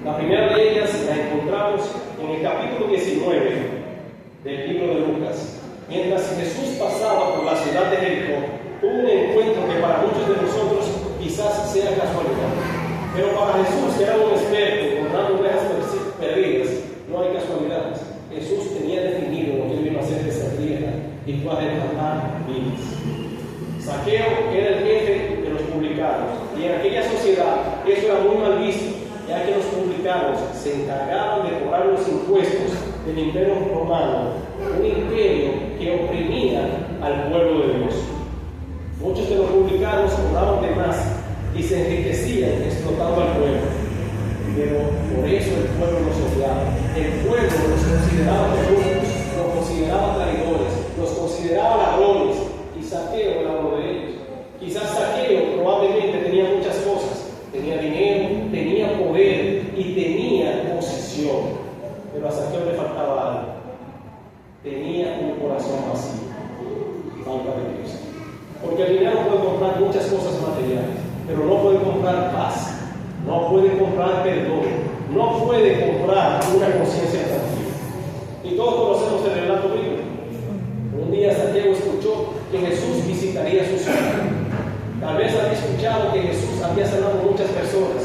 La primera de ellas la encontramos en el capítulo 19 del libro de Lucas. Mientras Jesús pasaba por la ciudad de Jericó, tuvo un encuentro que para muchos de nosotros quizás sea casualidad. Pero para Jesús, que era un experto encontrando ovejas perdidas, no hay casualidades. Jesús tenía definido lo que iba a hacer de esa tierra y fue a rescatar vidas. Zaqueo era el jefe de los publicanos, y en aquella sociedad eso era muy mal visto, ya que los publicanos se encargaban de cobrar los impuestos del imperio romano, un imperio que oprimía al pueblo de Dios. Muchos de los publicanos cobraban de más y se enriquecían explotando al pueblo, pero por eso el pueblo los odiaba. El pueblo los consideraba corruptos, los consideraba traidores, los consideraba ladrones, y Zaqueo era uno de ellos. Quizás Zaqueo probablemente tenía muchas cosas, tenía dinero, tenía poder y tenía posición, pero a Zaqueo le faltaba algo. Tenía un corazón vacío, falta de Cristo. Porque el dinero puede comprar muchas cosas materiales, pero no puede comprar paz, no puede comprar perdón, no puede comprar una conciencia tranquila. Y todos conocemos el relato bíblico. Un día Zaqueo escuchó que Jesús visitaría su ciudad. Tal vez había escuchado que Jesús había sanado a muchas personas,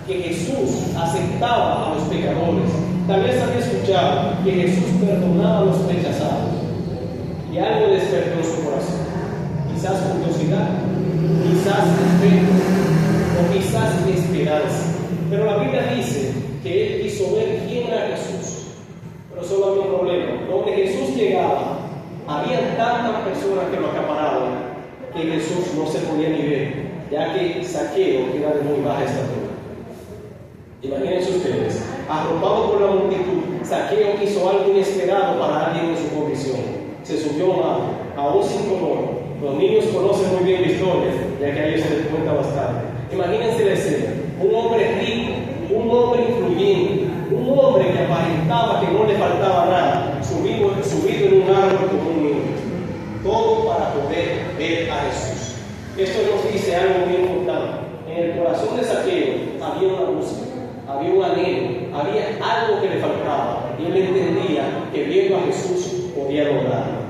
que Jesús aceptaba a los pecadores. Tal vez había escuchado que Jesús perdonaba a los rechazados. Y algo despertó en su corazón. Quizás curiosidad, quizás respeto, o quizás esperanza. Pero la Biblia dice que él quiso ver quién era Jesús. Pero solo había un problema. Donde Jesús llegaba, había tantas personas que lo acaparaban que Jesús no se podía ni ver, ya que Zaqueo era de muy baja estatura. Imagínense ustedes, arropado por la multitud, Zaqueo hizo algo inesperado para alguien en su condición. Se subió a un sincomoro. Los niños conocen muy bien la historia, ya que a ellos se les cuenta bastante. Imagínense la escena: un hombre rico, un hombre influyente, un hombre que aparentaba que no le faltaba nada, subido en un árbol como un niño. Todo para poder ver a Jesús. Esto nos dice algo muy importante. En el corazón de Zaqueo había una búsqueda, había un anhelo, había algo que le faltaba, y él entendía que viendo a Jesús podía lograrlo.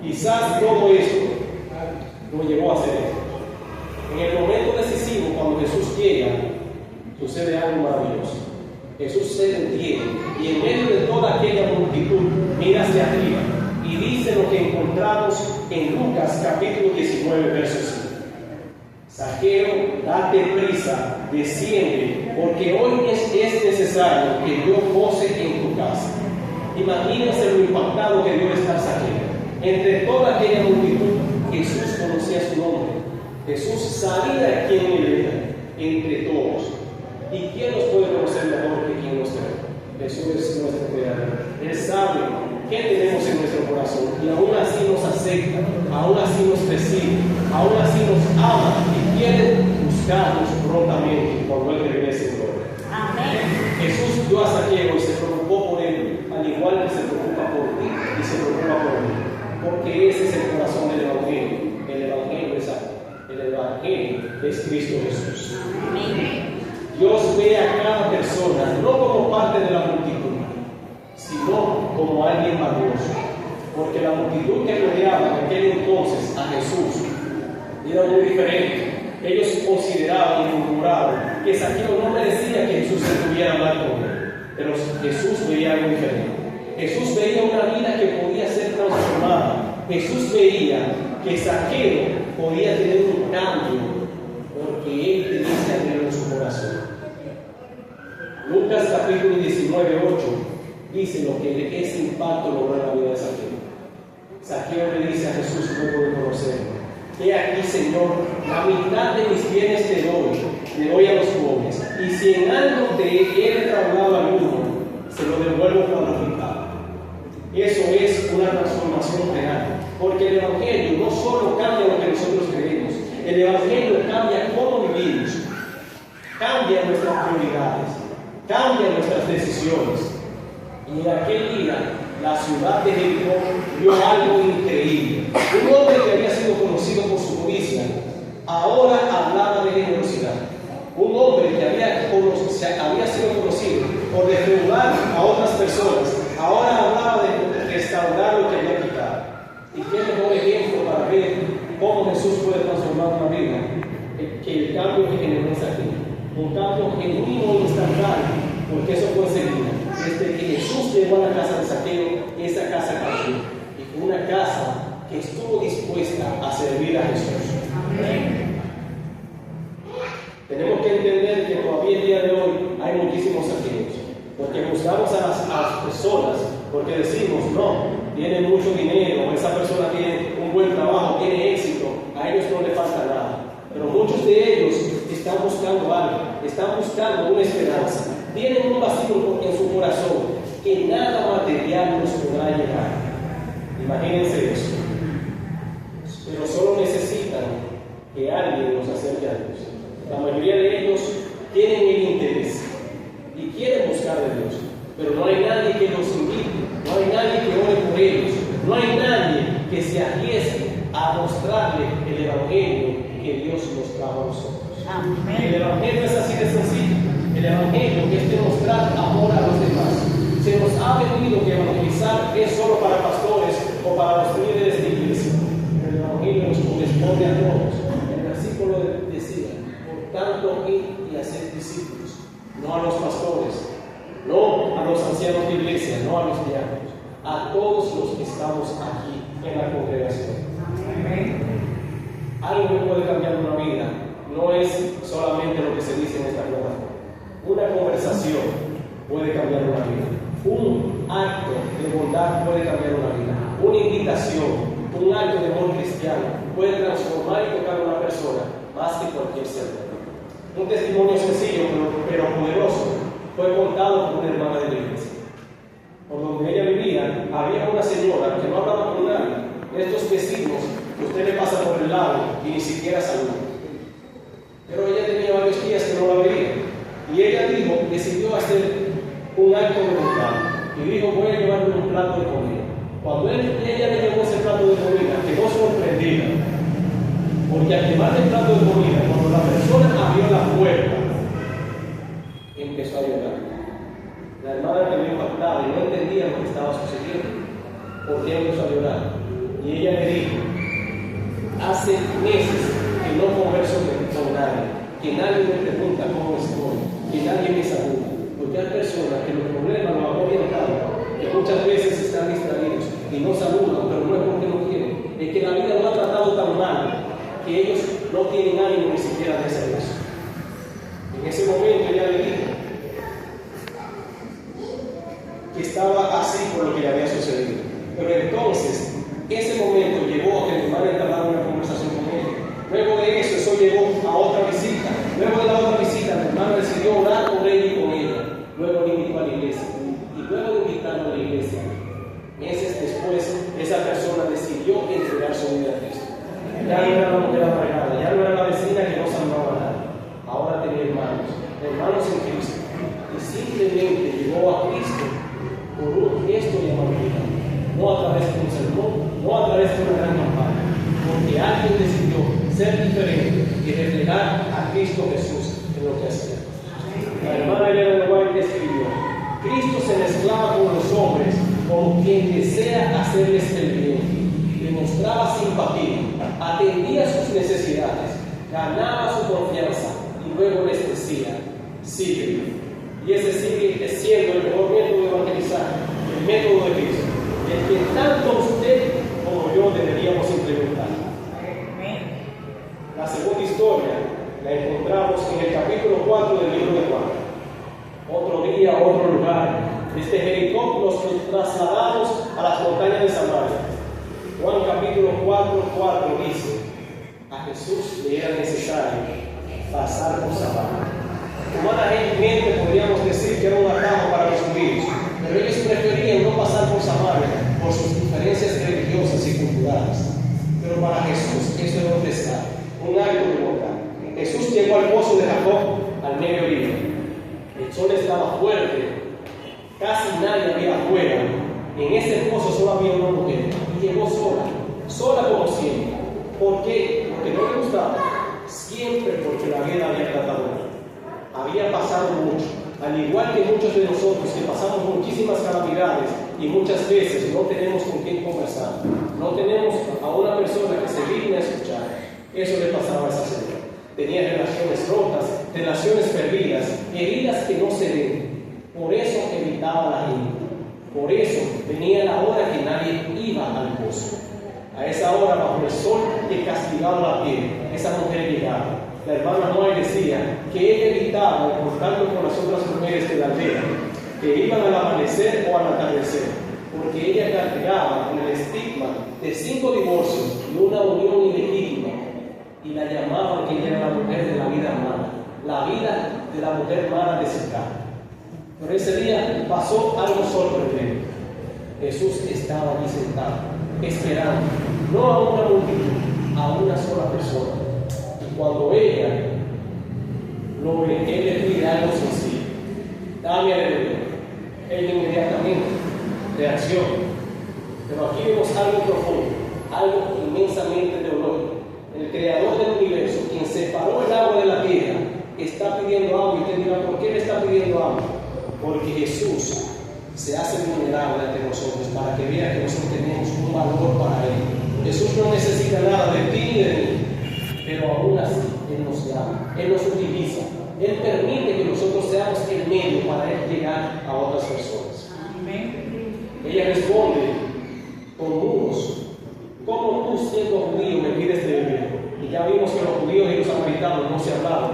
Quizás todo esto lo llevó a hacer esto. En el momento decisivo, cuando Jesús llega, sucede algo maravilloso. Jesús se detiene y en medio de toda aquella multitud mira hacia arriba y dice lo que encontramos en Lucas capítulo 19, verso 5. Zaqueo, date prisa, desciende, porque hoy es necesario que yo pose en tu casa. Imagínense lo impactado que debió estar Zaqueo. Entre toda aquella multitud, Jesús conocía su nombre. Jesús sabía quién él era entre todos. ¿Y quién nos puede conocer mejor que quien nos creó? Jesús es nuestro creador. Él sabe qué tenemos en nuestro corazón y aún así nos acepta, aún así nos recibe, aún así nos ama y quiere buscarnos prontamente cuando Él regrese en gloria. Amén. Jesús dio a Zaqueo y se preocupó por él, al igual que se preocupa por ti y se preocupa por mí, porque ese es el corazón del Evangelio. El Evangelio es algo. El Evangelio es Cristo Jesús. Amén. Dios ve a cada persona no como parte de la multitud, sino como alguien valioso. Porque la multitud que rodeaba en aquel entonces a Jesús era muy diferente. Ellos consideraban y murmuraban que Zaqueo no merecía que Jesús se tuviera a hablar con él. Pero Jesús veía algo diferente. Jesús veía una vida que podía ser transformada. Jesús veía que Zaqueo podía tener un cambio porque él tenía ese anhelo en su corazón. Lucas capítulo 19, 8 dice lo que ese impacto logró en la vida de Zaqueo. Zaqueo le dice a Jesús luego de conocerlo: he aquí, Señor, la mitad de mis bienes te doy a los pobres, y si en algo te he defraudado a alguno, se lo devuelvo cuadruplicado. Eso es una transformación real, porque el Evangelio no solo cambia lo que nosotros creemos, el Evangelio cambia cómo vivimos, cambia nuestras prioridades, cambia nuestras decisiones. Y en aquel día, la ciudad de Jericó vio algo increíble. Un hombre que había sido conocido por su codicia, ahora hablaba de generosidad. Un hombre que había sido conocido por defraudar a otras personas, ahora hablaba de restaurar lo que había quitado. Y qué mejor ejemplo para ver cómo Jesús puede transformar una vida que el cambio que generó aquí. Un cambio genuino e instantáneo, porque eso fue enseguida. Desde que Jesús llegó a la casa de Zaqueo, esa casa cambió. Y fue una casa que estuvo dispuesta a servir a Jesús. Amén. Tenemos que entender que todavía el día de hoy hay muchísimos Zaqueos, porque juzgamos a las personas, porque decimos, no, tiene mucho dinero, esa persona tiene un buen trabajo, tiene éxito, a ellos no le falta nada. Pero muchos de ellos están buscando algo, están buscando una esperanza, tienen un vacío en su corazón que nada material nos podrá llenar. Imagínense eso. Pero solo necesitan que alguien los acerque a Dios. La mayoría de ellos tienen el interés y quieren buscar de Dios, pero no hay nadie que los invite, no hay nadie que ore por ellos, no hay nadie que se arriesgue a mostrarle el evangelio que Dios nos trajo a nosotros. Amén. El evangelio es así de sencillo. El evangelio es demostrar amor a los demás. Se nos ha pedido que evangelizar es solo para pastores o para los líderes de iglesia. El evangelio nos corresponde a todos. El versículo decía, por tanto, id y hacer discípulos, no a los pastores, no a los ancianos de iglesia, no a los diáconos, a todos los que estamos aquí en la congregación. Amén. Algo que puede cambiar una vida no es solamente lo que se dice en esta plataforma. Una conversación puede cambiar una vida. Un acto de bondad puede cambiar una vida. Una invitación, un acto de amor cristiano puede transformar y tocar a una persona más que cualquier ser. Un testimonio sencillo pero poderoso fue contado por una hermana de la iglesia. Por donde ella vivía había una señora que no hablaba con nadie. Estos vecinos que usted le pasa por el lado y ni siquiera saluda. Pero ella tenía varios días que no la veía. Y ella decidió hacer un acto de bondad. Y dijo, voy a llevarle un plato de comida. Cuando ella le llevó ese plato de comida, quedó sorprendida. Porque al llevarle el plato de comida, cuando la persona abrió la puerta, empezó a llorar. La hermana quedó impactada y no entendía lo que estaba sucediendo. ¿Por qué empezó a llorar? Y ella le dijo, hace meses que no converso con nadie, que nadie me pregunta cómo estoy, que nadie me saluda, porque hay personas que los problemas los agobian tanto, que muchas veces están distraídos y no saludan, pero no es porque no quieren, es que la vida lo ha tratado tan mal que ellos no tienen ánimo ni siquiera de hacer eso. En ese momento ella le dijo que estaba así por lo que le había sucedido, pero entonces ese momento llevó a que mi hermana entablara una conversación con ella. Luego de eso llevó a otra visita. Luego de la otra visita, mi hermana decidió orar por ella y con ella. Luego le invitó a la iglesia. Y luego de invitarlo a la iglesia, meses después, esa persona decidió entregar su vida a Cristo. Ya no era la mujer amargada, ya no era la vecina que no saludaba a nadie. Ahora tenía hermanos en Cristo. Y simplemente llegó a Cristo por un gesto de amabilidad. No a través de un sermón, no a través de una gran campaña, porque alguien decidió ser diferente y reflejar a Cristo Jesús en lo que hacía. La hermana Elena de White escribió, Cristo se mezclaba con los hombres como quien desea hacerles el bien, le mostraba simpatía, atendía sus necesidades, ganaba su confianza y luego les decía, sígueme. Y ese sigue siendo el mejor método de evangelizar, el método de Cristo. El que tanto usted como yo deberíamos implementar. La segunda historia la encontramos en el capítulo 4 del libro de Juan. Otro día, otro lugar. Desde Jericó nos trasladamos a las montañas de Samaria. Juan capítulo 4 dice, a Jesús le era necesario pasar por Samaria. Humanamente podríamos decir que era un atajo para los judíos, pero ellos preferían no pasar por Samaria por sus diferencias religiosas y culturales. Pero para Jesús eso era un pescado, un acto de bondad. Jesús llegó al pozo de Jacob al mediodía. El sol estaba fuerte, casi nadie había afuera. En ese pozo solo había una mujer y llegó sola como siempre. ¿Por qué? Porque no le gustaba, siempre porque la vida había tratado mal. Había pasado mucho. al igual que muchos de nosotros que pasamos muchísimas calamidades y muchas veces no tenemos con quién conversar, no tenemos a una persona que se digne a escuchar. Eso le pasaba a esa señora. Tenía relaciones rotas, relaciones perdidas, heridas que no se ven. Por eso evitaba la gente. Por eso venía la hora que nadie iba al pozo. A esa hora, bajo el sol que castigaba la piel, esa mujer llegaba. La hermana Noé decía que ella evitaba, por tanto con las otras mujeres de la aldea, que iban al amanecer o al atardecer, porque ella cargaba con el estigma de 5 divorcios y una unión ilegítima, y la llamaban que ella era la mujer de la vida mala, la vida de la mujer mala de Sicar. Pero ese día pasó algo sorprendente. Jesús estaba allí sentado, esperando, no a una multitud, a una sola persona. Y cuando ella lo ve, él le pide algo sencillo: dame a beber. Ella inmediatamente reacciona. Pero aquí vemos algo profundo, algo inmensamente teológico. El creador del universo, quien separó el agua de la tierra, está pidiendo agua. Y usted dirá, ¿por qué le está pidiendo agua? Porque Jesús se hace vulnerable ante nosotros para que vea que nosotros tenemos un valor para Él. Jesús no necesita nada de ti ni de mí, pero aún así Él nos llama, Él nos utiliza, Él permite que nosotros seamos el medio para Él llegar a otras personas. Amén. Ella responde con muros: ¿cómo tú, siendo judío, me pides de beber? Y ya vimos que los judíos y los samaritanos no se hablaban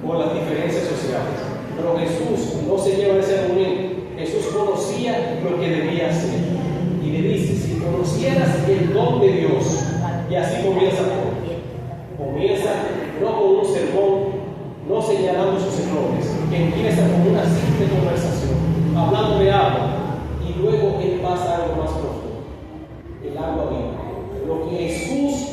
por las diferencias sociales. Pero Jesús no se lleva de ese argumento. Jesús conocía lo que debía hacer. Y le dice: si conocieras el don de Dios. Y así comienza todo. Comienza no con un sermón, no señalando sus errores. Empieza con una simple conversación, hablando de agua. Y luego Él pasa a algo más profundo: el agua viva. Lo que Jesús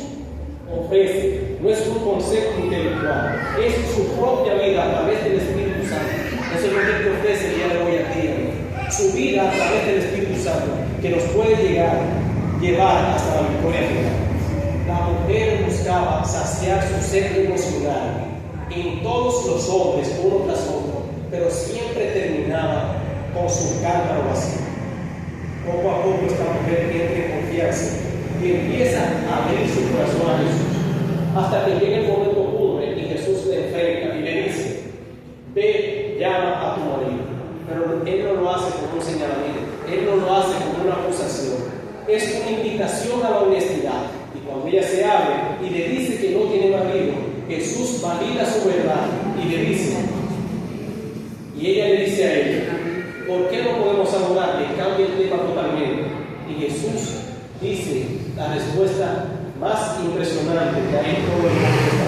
ofrece no es un concepto intelectual, es su propia vida a través del Espíritu Santo. Eso es lo que Él te ofrece el día de hoy a ti, amigo. Su vida a través del Espíritu Santo, que nos puede llevar hasta la victoria final. La mujer buscaba saciar su sed emocional en todos los hombres, uno tras otro, pero siempre terminaba con su cántaro vacío. Poco a poco esta mujer entra en confianza y empieza a abrir su corazón a Jesús, hasta que llega el momento cumbre y Jesús le enfrenta y le dice: ve, llama a tu marido. Pero Él no lo hace como un señalamiento, Él no lo hace como una acusación, es una invitación a la honestidad. Y cuando ella se abre y le dice que no tiene marido, Jesús valida su verdad y le dice, y ella le dice a él: ¿por qué no podemos adorar? Le cambia el tema totalmente. Y Jesús dice la respuesta más impresionante que hay en todo el mundo.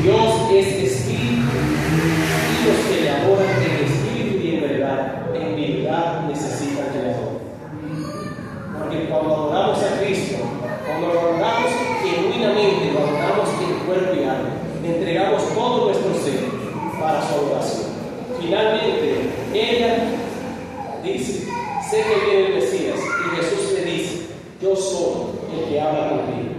Dios es espíritu, y los que le adoran en espíritu y en verdad necesitan creador. Porque cuando adoramos a Cristo, cuando lo adoramos genuinamente, lo adoramos en cuerpo y alma, le entregamos todo nuestro ser para su adoración. Finalmente, ella dice: sé que viene el Mesías, y Jesús le dice: yo soy el que habla contigo.